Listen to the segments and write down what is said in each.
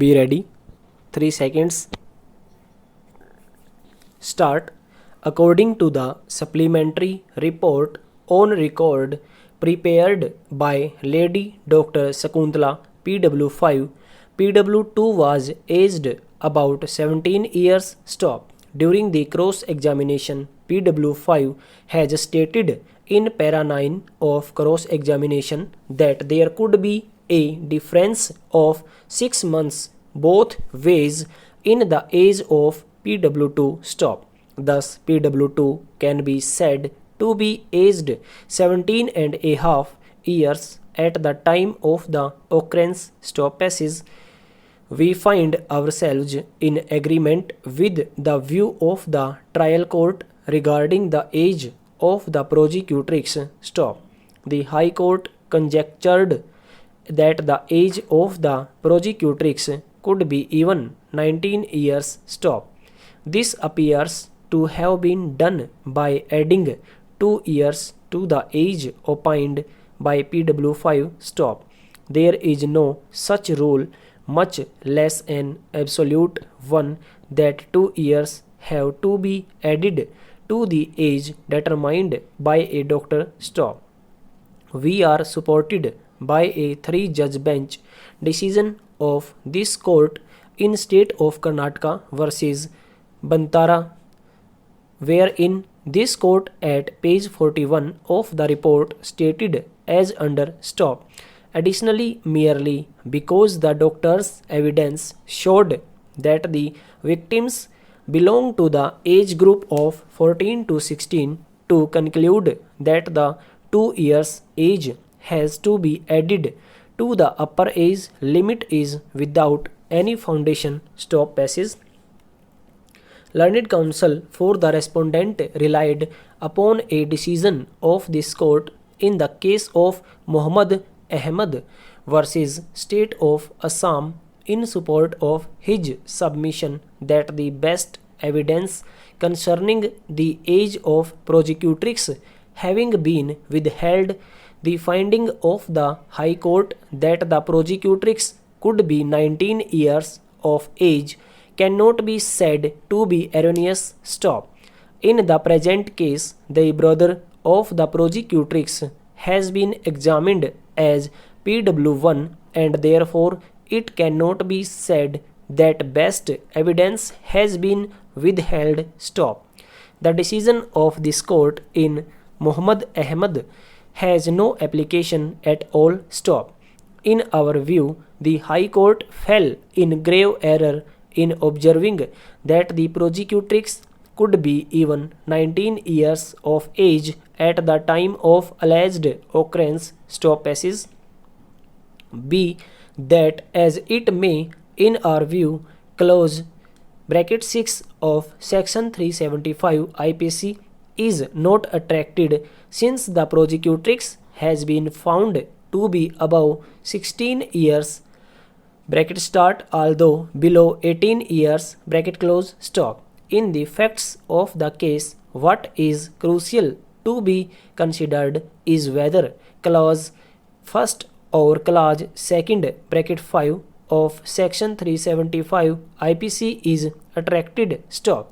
Be ready. 3 seconds. Start. According to the supplementary report on record prepared by Lady Dr. Sakuntala PW5, PW2 was aged about 17 years. Stop. During the cross-examination, PW5 has stated in para 9 of cross-examination that there could be a difference of 6 months both ways in the age of PW2. Stop. Thus, PW2 can be said to be aged 17 and a half years at the time of the occurrence. Stop passage. We find ourselves in agreement with the view of the trial court regarding the age of the prosecutrix. Stop. The High Court conjectured that the age of the prosecutrix could be even 19 years. Stop. This appears to have been done by adding 2 years to the age opined by PW5. Stop. There is no such rule, much less an absolute one, that 2 years have to be added to the age determined by a doctor. Stop. We are supported by a 3-judge bench decision of this court in State of Karnataka versus Bantara, wherein this court at page 41 of the report stated as under. Stop. Additionally, merely because the doctor's evidence showed that the victims belong to the age group of 14 to 16, to conclude that the 2 years age has to be added to the upper age limit is without any foundation. Stop passage. Learned counsel for the respondent relied upon a decision of this court in the case of Muhammad Ahmed versus State of Assam in support of his submission that the best evidence concerning the age of prosecutrix having been withheld, the finding of the High Court that the prosecutrix could be 19 years of age cannot be said to be erroneous. Stop. In the present case, the brother of the prosecutrix has been examined as PW1, and therefore it cannot be said that best evidence has been withheld. Stop. The decision of this court in Muhammad Ahmed has no application at all. Stop. In our view, the High Court fell in grave error in observing that the prosecutrix could be even 19 years of age at the time of alleged occurrence. Stop passage. B. That as it may, in our view, clause bracket 6 of section 375 IPC is not attracted, since the prosecutrix has been found to be above 16 years bracket start, although below 18 years bracket close. Stop. In the facts of the case, what is crucial to be considered is whether clause first or clause second bracket 5 of section 375 IPC is attracted. Stop.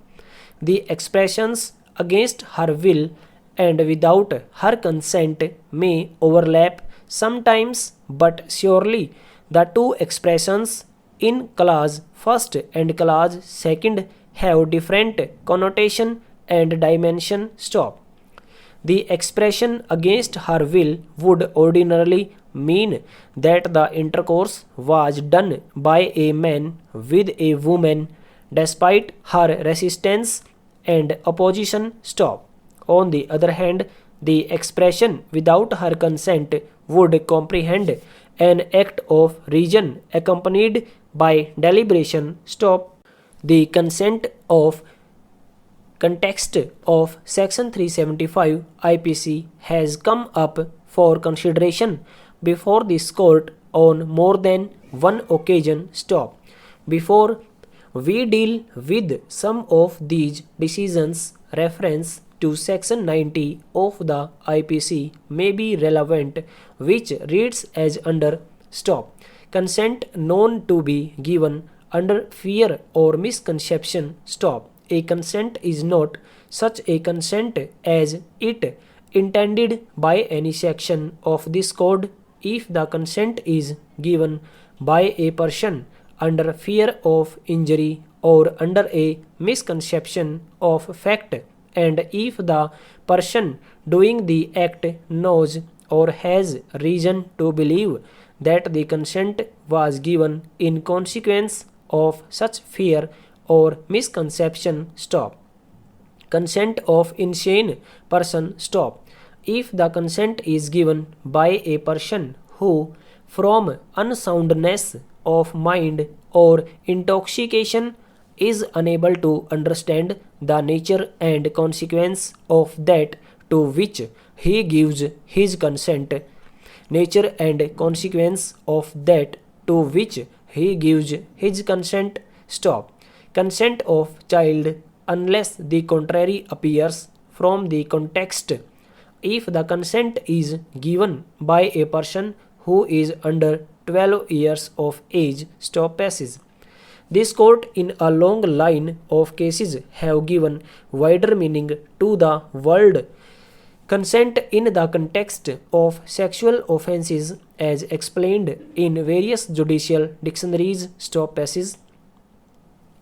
The expressions against her will and without her consent may overlap sometimes, but surely the two expressions in clause first and clause second have different connotation and dimension. Stop. The expression against her will would ordinarily mean that the intercourse was done by a man with a woman despite her resistance and opposition. Stop. On the other hand, the expression without her consent would comprehend an act of reason accompanied by deliberation. Stop. The consent of context of section 375 IPC has come up for consideration before this court on more than one occasion. Stop. Before we deal with some of these decisions, reference to section 90 of the IPC may be relevant, which reads as under. Stop. Consent known to be given under fear or misconception. Stop. A consent is not such a consent as it intended by any section of this code. If the consent is given by a person under fear of injury or under a misconception of fact, and if the person doing the act knows or has reason to believe that the consent was given in consequence of such fear or misconception. Stop. Consent of insane person. Stop. If the consent is given by a person who, from unsoundness of mind or intoxication, is unable to understand the nature and consequence of that to which he gives his consent, nature and consequence of that to which he gives his consent. Stop. Consent of child unless the contrary appears from the context. If the consent is given by a person who is under 12 years of age. Stop. Passes. This court in a long line of cases have given wider meaning to the word consent in the context of sexual offences as explained in various judicial dictionaries. Stop. Passes.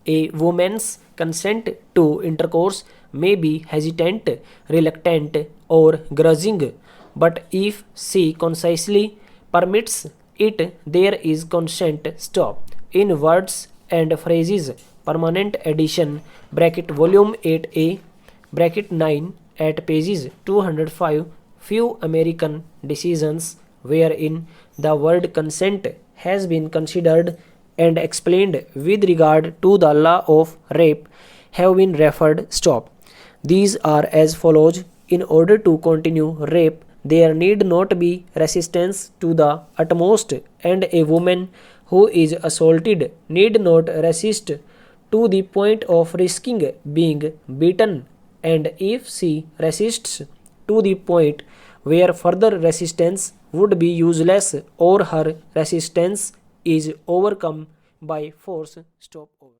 A woman's consent to intercourse may be hesitant, reluctant, or grudging, but if she concisely permits it, there is consent. Stop. In words and phrases, permanent edition, bracket volume 8a, bracket 9, at pages 205, few American decisions wherein the word consent has been considered and explained with regard to the law of rape have been referred. Stop. These are as follows. In order to continue rape, there need not be resistance to the utmost, and a woman who is assaulted need not resist to the point of risking being beaten, and if she resists to the point where further resistance would be useless or her resistance is overcome by force. Stop. Over.